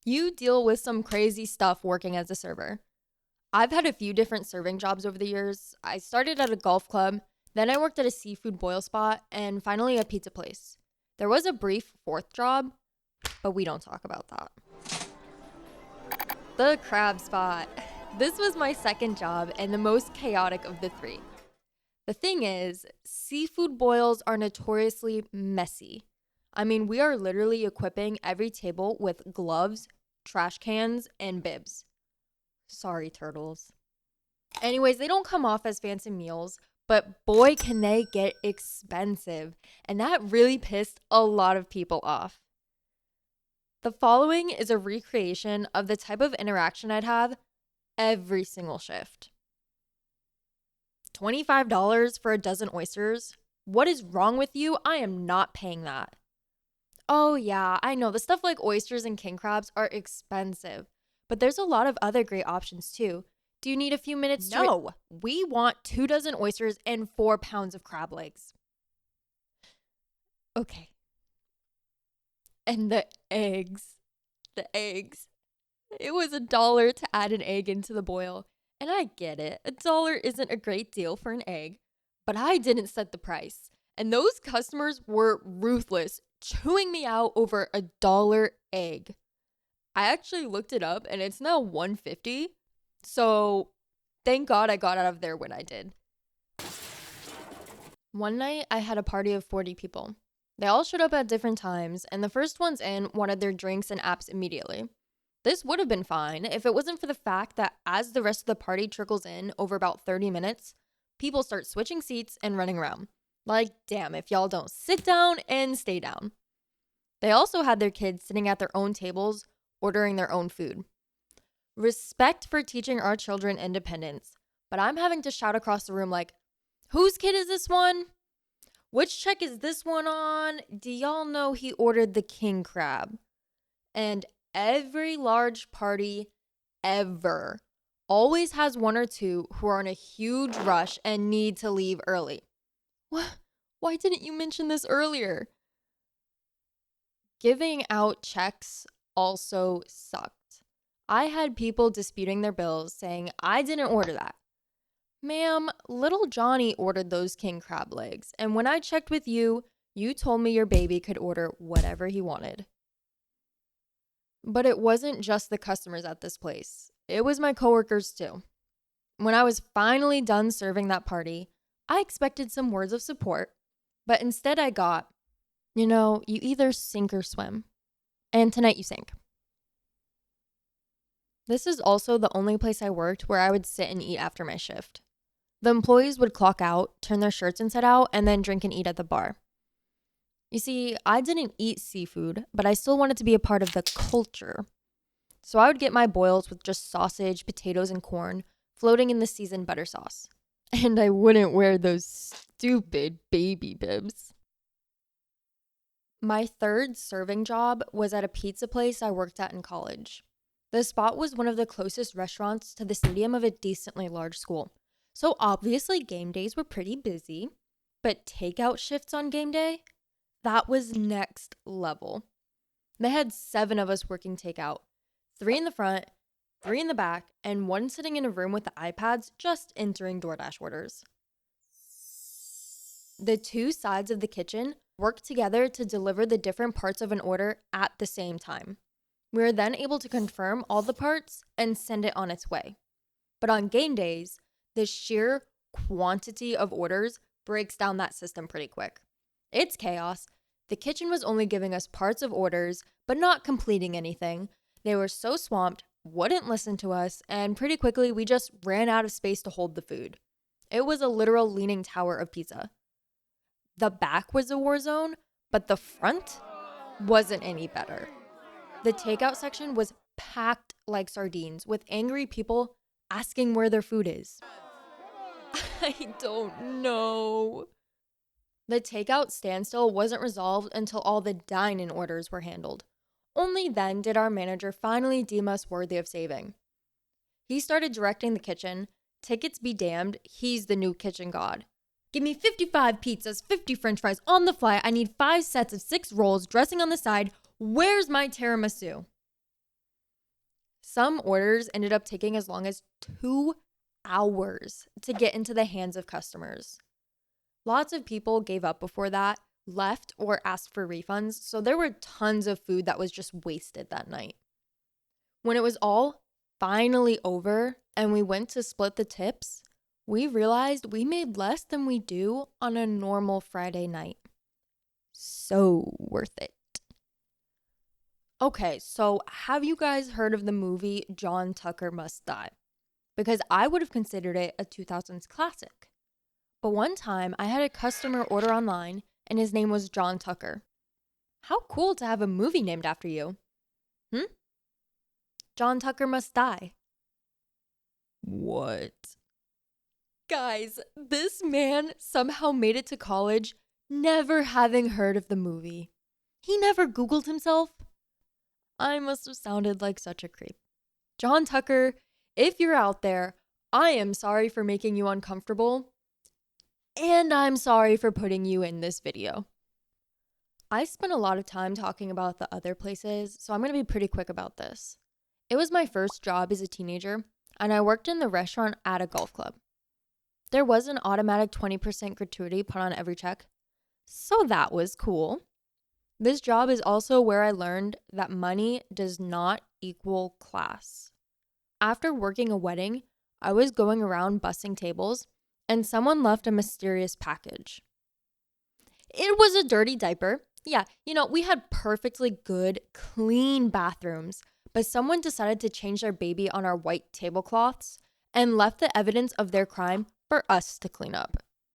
You deal with some crazy stuff working as a server. I've had a few different serving jobs over the years. I started at a golf club, then I worked at a seafood boil spot, and finally a pizza place. There was a brief fourth job, but we don't talk about that. The crab spot. This was my second job and the most chaotic of the three. The thing is, seafood boils are notoriously messy. I mean, we are literally equipping every table with gloves, trash cans, and bibs. Sorry, turtles. Anyways, they don't come off as fancy meals, but boy, can they get expensive. And that really pissed a lot of people off. The following is a recreation of the type of interaction I'd have every single shift. $25 for a dozen oysters? What is wrong with you? I am not paying that. Oh yeah, I know the stuff like oysters and king crabs are expensive, but there's a lot of other great options too. Do you need a few minutes to— No, we want 2 dozen oysters and 4 pounds of crab legs. Okay. And the eggs. The eggs. It was $1 to add an egg into the boil. And I get it, $1 isn't a great deal for an egg, but I didn't set the price. And those customers were ruthless, chewing me out over $1 egg. I actually looked it up and it's now $1.50. So thank God I got out of there when I did. One night I had a party of 40 people. They all showed up at different times, and the first ones in wanted their drinks and apps immediately. This would have been fine if it wasn't for the fact that as the rest of the party trickles in over about 30 minutes, people start switching seats and running around. Like, damn, if y'all don't sit down and stay down. They also had their kids sitting at their own tables, ordering their own food. Respect for teaching our children independence, but I'm having to shout across the room like, whose kid is this one? Which check is this one on? Do y'all know he ordered the king crab? And every large party ever always has one or two who are in a huge rush and need to leave early. What? Why didn't you mention this earlier? Giving out checks also sucked. I had people disputing their bills saying I didn't order that. Ma'am, little Johnny ordered those king crab legs, and when I checked with you, you told me your baby could order whatever he wanted. But it wasn't just the customers at this place. It was my coworkers too. When I was finally done serving that party, I expected some words of support, but instead I got, you either sink or swim. And tonight you sank. This is also the only place I worked where I would sit and eat after my shift. The employees would clock out, turn their shirts inside out, and then drink and eat at the bar. You see, I didn't eat seafood, but I still wanted to be a part of the culture. So I would get my boils with just sausage, potatoes, and corn floating in the seasoned butter sauce. And I wouldn't wear those stupid baby bibs. My third serving job was at a pizza place I worked at in college. The spot was one of the closest restaurants to the stadium of a decently large school. So obviously game days were pretty busy, but takeout shifts on game day? That was next level. They had 7 of us working takeout, 3 in the front, 3 in the back, and 1 sitting in a room with the iPads just entering DoorDash orders. The 2 sides of the kitchen worked together to deliver the different parts of an order at the same time. We were then able to confirm all the parts and send it on its way. But on game days, the sheer quantity of orders breaks down that system pretty quick. It's chaos. The kitchen was only giving us parts of orders, but not completing anything. They were so swamped, wouldn't listen to us, and pretty quickly we just ran out of space to hold the food. It was a literal leaning tower of pizza. The back was a war zone, but the front wasn't any better. The takeout section was packed like sardines with angry people asking where their food is. I don't know. The takeout standstill wasn't resolved until all the dine-in orders were handled. Only then did our manager finally deem us worthy of saving. He started directing the kitchen. Tickets be damned, he's the new kitchen god. Give me 55 pizzas, 50 french fries on the fly. I need 5 sets of 6 rolls, dressing on the side. Where's my tiramisu? Some orders ended up taking as long as 2 hours to get into the hands of customers. Lots of people gave up before that, left, or asked for refunds, so there were tons of food that was just wasted that night. When it was all finally over and we went to split the tips, we realized we made less than we do on a normal Friday night. So worth it. Okay, so have you guys heard of the movie John Tucker Must Die? Because I would have considered it a 2000s classic. But one time I had a customer order online and his name was John Tucker. How cool to have a movie named after you. John Tucker Must Die. What? Guys, this man somehow made it to college never having heard of the movie. He never Googled himself. I must have sounded like such a creep. John Tucker, if you're out there, I am sorry for making you uncomfortable. And I'm sorry for putting you in this video. I spent a lot of time talking about the other places, so I'm going to be pretty quick about this. It was my first job as a teenager, and I worked in the restaurant at a golf club. There was an automatic 20% gratuity put on every check, so that was cool. This job is also where I learned that money does not equal class. After working a wedding, I was going around bussing tables, and someone left a mysterious package. It was a dirty diaper. Yeah, we had perfectly good, clean bathrooms, but someone decided to change their baby on our white tablecloths and left the evidence of their crime for us to clean up.